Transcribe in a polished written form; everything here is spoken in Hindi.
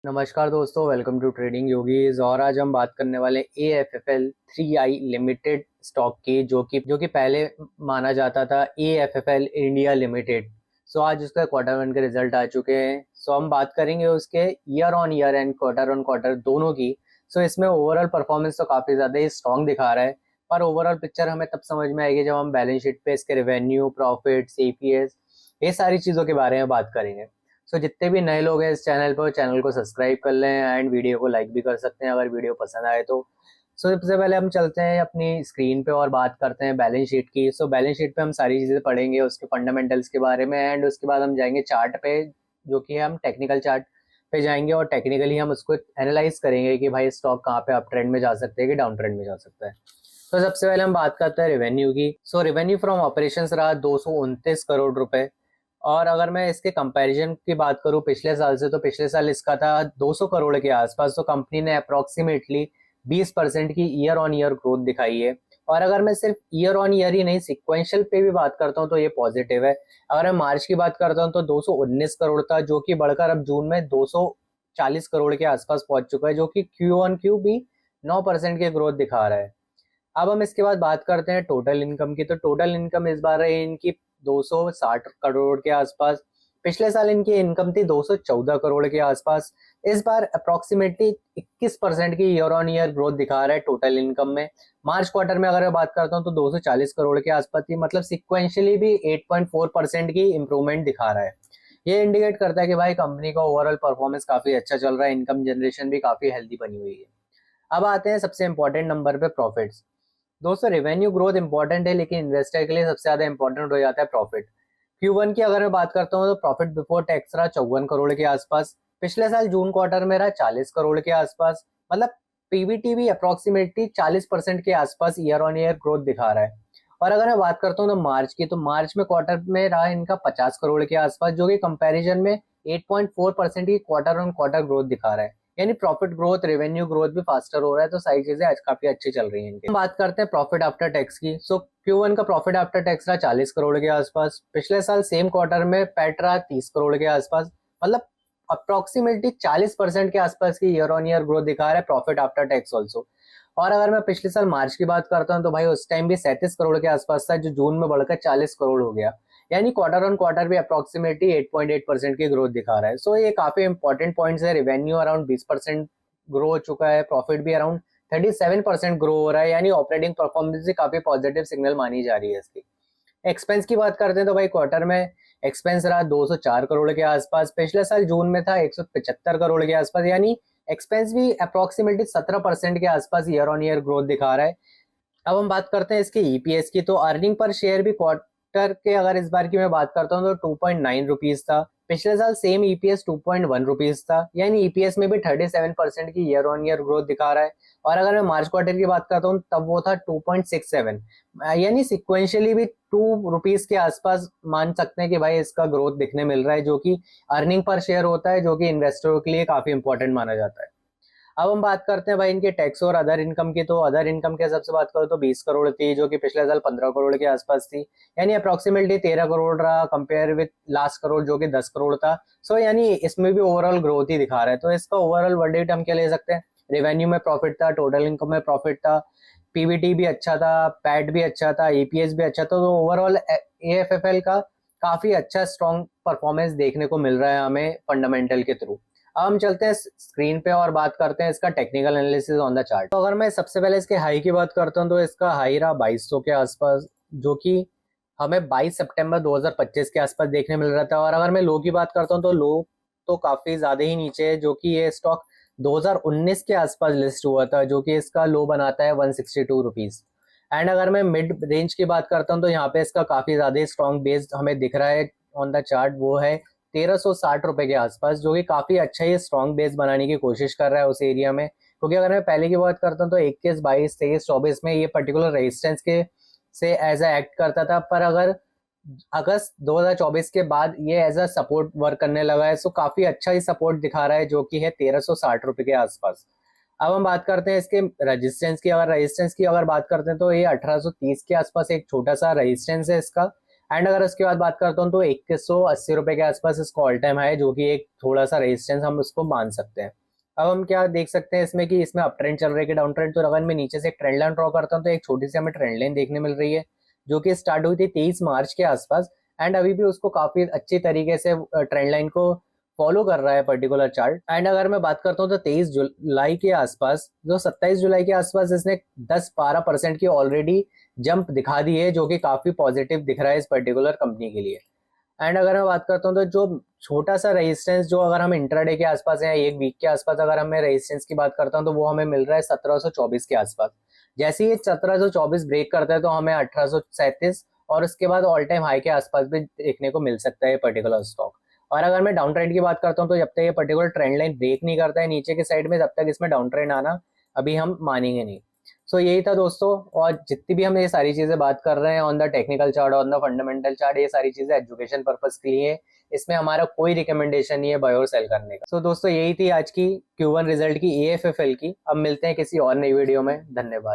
नमस्कार दोस्तों, वेलकम टू ट्रेडिंग योगीज। और आज हम बात करने वाले AFFL 3i लिमिटेड स्टॉक की, जो कि पहले माना जाता था AFFL इंडिया लिमिटेड। सो आज उसका क्वार्टर वन के रिजल्ट आ चुके हैं। सो हम बात करेंगे उसके year on year and quarter on quarter दोनों की। सो इसमें ओवरऑल परफॉर्मेंस तो काफ़ी ज़्यादा ही स्ट्रॉन्ग दिखा रहा है, पर ओवरऑल पिक्चर हमें तब समझ में आएगी जब हम बैलेंस शीट पे इसके रेवेन्यू, प्रॉफिट्स, EPS, ये सारी चीज़ों के बारे में बात करेंगे। सो जितने भी नए लोग हैं इस चैनल पर, चैनल को सब्सक्राइब कर लें एंड वीडियो को लाइक भी कर सकते हैं अगर वीडियो पसंद आए तो। सो सबसे पहले हम चलते हैं अपनी स्क्रीन पे और बात करते हैं बैलेंस शीट की। सो बैलेंस शीट पे हम सारी चीज़ें पढ़ेंगे, उसके फंडामेंटल्स के बारे में, एंड उसके बाद हम जाएंगे चार्ट पे, जो कि हम टेक्निकल चार्ट पे जाएंगे और टेक्निकली हम उसको एनालाइज करेंगे कि भाई स्टॉक कहाँ पे अप ट्रेंड में जा सकते हैं कि डाउन ट्रेंड में जा सकता है। तो सबसे पहले हम बात करते हैं रेवेन्यू की। सो रेवेन्यू फ्रॉम ऑपरेशंस रहा 229 करोड़ रुपए। और अगर मैं इसके कंपैरिजन की बात करूं पिछले साल से, तो पिछले साल इसका था 200 करोड़ के आसपास। तो कंपनी ने अप्रोक्सीमेटली 20% की ईयर ऑन ईयर ग्रोथ दिखाई है। और अगर मैं सिर्फ ईयर ऑन ईयर ही नहीं, सिक्वेंशियल पे भी बात करता हूं तो ये पॉजिटिव है। अगर मैं मार्च की बात करता हूं तो 219 करोड़ था, जो कि बढ़कर अब जून में 240 करोड़ के आसपास पहुंच चुका है, जो कि क्यू ऑन क्यू भी 9% की ग्रोथ दिखा रहा है। अब हम इसके बाद बात करते हैं टोटल इनकम की। तो टोटल इनकम इस बार है इनकी 260 करोड़ के आसपास। पिछले साल इनकी इनकम थी 214 करोड़ के आसपास। इस बार अप्रोक्सीमेटली 21% की ईयर ऑन ईयर ग्रोथ दिखा रहा है टोटल इनकम में। मार्च क्वार्टर में अगर मैं बात करता हूँ तो 240 करोड़ के आसपास थी, मतलब सिक्वेंशियली भी 8.4% की इंप्रूवमेंट दिखा रहा है। ये इंडिकेट करता है कि भाई कंपनी का ओवरऑल परफॉर्मेंस काफी अच्छा चल रहा है, इनकम जनरेशन भी काफी हेल्दी बनी हुई है। अब आते हैं सबसे इंपॉर्टेंट नंबर पे, प्रॉफिट्स। दोस्तों रेवेन्यू ग्रोथ इंपॉर्टेंट है, लेकिन इन्वेस्टर के लिए सबसे ज्यादा इंपॉर्टेंट हो जाता है प्रॉफिट। Q1 की अगर मैं बात करता हूँ तो प्रॉफिट बिफोर टैक्स रहा 54 करोड़ के आसपास। पिछले साल जून क्वार्टर में रहा 40 करोड़ के आसपास। मतलब पीबीटी भी अप्रोक्सीमेटली 40% के आसपास ईयर ऑन ईयर ग्रोथ दिखा रहा है। और अगर मैं बात करता हूँ तो मार्च की, तो मार्च में क्वार्टर में रहा इनका 50 करोड़ के आसपास, जो कि कंपैरिजन में 8.4% की क्वार्टर ऑन क्वार्टर ग्रोथ दिखा रहा है। यानी प्रॉफिट ग्रोथ, रेवेन्यू ग्रोथ भी फास्टर हो रहा है। तो सारी चीजें आज काफी अच्छी चल रही हैं इनकी। हम बात करते हैं प्रॉफिट आफ्टर टैक्स की। सो Q1 का प्रॉफिट आफ्टर टैक्स रहा 40 करोड़ के आसपास। पिछले साल सेम क्वार्टर में पैट रहा 30 करोड़ के आसपास। मतलब अप्रोक्सीमेटली 40% के आसपास की ईयर ऑन ईयर ग्रोथ दिखा रहा है प्रॉफिट आफ्टर टैक्स ऑल्सो। और अगर मैं पिछले साल मार्च की बात करता हूँ तो भाई उस टाइम भी 37 करोड़ के आसपास था, जो जून में बढ़कर 40 करोड़ हो गया। यानी क्वार्टर ऑन क्वार्टर भी अप्रोक्सीमेटली 8.8% की ग्रोथ दिखा रहा है। सो ये काफी इंपॉर्टेंट पॉइंट्स है। रेवेन्यू अराउंड 20% ग्रो हो चुका है, प्रॉफिट भी अराउंड 37% ग्रो हो रहा है, यानी ऑपरेटिंग परफॉर्मेंस से काफी पॉजिटिव सिग्नल मानी जा रही है इसकी। एक्सपेंस की बात करते हैं तो भाई क्वार्टर में एक्सपेंस रहा 204 करोड़ के आसपास। पिछले साल जून में था 175 करोड़ के आसपास, यानी एक्सपेंस भी अप्रोक्सीमेटली 17% के आसपास ईयर ऑन ईयर ग्रोथ दिखा रहा है। अब हम बात करते हैं इसके ईपीएस की। तो अर्निंग पर शेयर भी क्वार्टर के अगर इस बार की मैं बात करता हूँ तो 2.9 रुपीज था। पिछले साल सेम ईपीएस 2.1 रुपीज था, यानी ईपीएस में भी 37% की ईयर ऑन ईयर ग्रोथ दिखा रहा है। और अगर मैं मार्च क्वार्टर की बात करता हूँ तब वो था 2.67, यानी सिक्वेंशियली भी 2 रुपीज के आसपास मान सकते हैं कि भाई इसका ग्रोथ दिखने मिल रहा है, जो कि अर्निंग पर शेयर होता है, जो कि इन्वेस्टरों के लिए काफी इंपॉर्टेंट माना जाता है। अब हम बात करते हैं भाई इनके टैक्स और अदर इनकम की। तो अदर इनकम के हिसाब से बात करो तो 20 करोड़ थी, जो कि पिछले साल 15 करोड़ के आसपास थी। यानी अप्रोक्सीमेटली 13 करोड़ रहा, कंपेयर विद लास्ट करोड़ जो कि 10 करोड़ था। सो यानी इसमें भी ओवरऑल ग्रोथ ही दिखा रहा है। तो इसका ओवरऑल वर्डिक्ट हम क्या ले सकते हैं? रेवेन्यू में प्रॉफिट था, टोटल इनकम में प्रॉफिट था, पीबीटी भी अच्छा था, पैट भी अच्छा था, ईपीएस भी अच्छा था। तो ओवरऑल एएफएफएल का काफी अच्छा स्ट्रॉन्ग परफॉर्मेंस देखने को मिल रहा है हमें फंडामेंटल के थ्रू। अब हम चलते हैं स्क्रीन पे और बात करते हैं इसका technical analysis on the chart. तो अगर मैं सबसे पहले इसके हाई की बात करता हूँ तो इसका हाई रहा 2200 के आसपास, जो कि हमें 22 सितंबर 2025 के आसपास देखने मिल रहा था। और अगर मैं लो की बात करता हूँ तो लो तो काफी ज्यादा ही नीचे है, जो कि ये स्टॉक 2019 के आसपास लिस्ट हुआ था, जो कि इसका लो बनाता है 162 रुपीज। एंड अगर मैं मिड रेंज की बात करता हूँ तो यहाँ पे इसका काफी ज्यादा स्ट्रॉन्ग बेस हमें दिख रहा है ऑन द चार्ट, वो है 1360 रुपए के आसपास, जो कि काफी अच्छा ही स्ट्रॉन्ग बेस बनाने की कोशिश कर रहा है उस एरिया में। क्योंकि अगर मैं पहले की बात करता हूँ तो 21, 22, 23, 24 में ये पर्टिकुलर रेजिस्टेंस के से एज अ एक्ट करता था, पर अगर अगस्त 2024 के बाद ये एज अ सपोर्ट वर्क करने लगा है। सो काफी अच्छा ही सपोर्ट दिखा रहा है, जो कि है 1360 रुपए के आसपास। अब हम बात करते हैं इसके रेजिस्टेंस की। अगर रेजिस्टेंस की अगर बात करते हैं तो ये 1830 के आसपास एक छोटा सा रेजिस्टेंस है इसका। एंड अगर उसके बाद बात करता हूँ तो 2180 रुपए के आसपास इसका ऑल टाइम हाई है, जो कि एक थोड़ा सा रेजिस्टेंस हम उसको मान सकते हैं। अब हम क्या देख सकते हैं इसमें कि इसमें अप ट्रेंड चल रहा है कि डाउन ट्रेंड। तो अगर मैं नीचे से एक ट्रेंड लाइन ड्रॉ करता हूँ तो एक छोटी सी हमें ट्रेंड लाइन देखने मिल रही है, जो कि स्टार्ट हुई थी 23 मार्च के आसपास, एंड अभी भी उसको काफी अच्छी तरीके से ट्रेंड लाइन को फॉलो कर रहा है पर्टिकुलर चार्ट। एंड अगर मैं बात करता हूँ तो 23 जुलाई के आसपास, जो 27 जुलाई के आसपास इसने 10-12% की ऑलरेडी जंप दिखा दी है, जो कि काफी पॉजिटिव दिख रहा है इस पर्टिकुलर कंपनी के लिए। एंड अगर मैं बात करता हूँ तो जो छोटा सा रेजिस्टेंस जो अगर हम इंट्राडे के आसपास या एक वीक के आसपास अगर हमें रेजिस्टेंस की बात करता हूँ तो वो हमें मिल रहा है 1724 के आसपास। जैसे ही 1724 ब्रेक करता है तो हमें 1837 और उसके बाद ऑल टाइम हाई के आसपास भी देखने को मिल सकता है पर्टिकुलर स्टॉक। और अगर मैं डाउन ट्रेंड की बात करता हूँ तो जब तक ये पर्टिकुलर ट्रेंड लाइन ब्रेक नहीं करता है नीचे के साइड में, तब तक इसमें डाउन ट्रेंड आना अभी हम मानेंगे नहीं। सो यही था दोस्तों, और जितनी भी हम ये सारी चीजें बात कर रहे हैं on the technical chart, on the fundamental chart, ये सारी चीजें एजुकेशन पर्पस के लिए, इसमें हमारा कोई रिकमेंडेशन नहीं है बाय और सेल करने का। सो दोस्तों यही थी आज की Q1 रिजल्ट की AFFL की। अब मिलते हैं किसी और नई वीडियो में। धन्यवाद।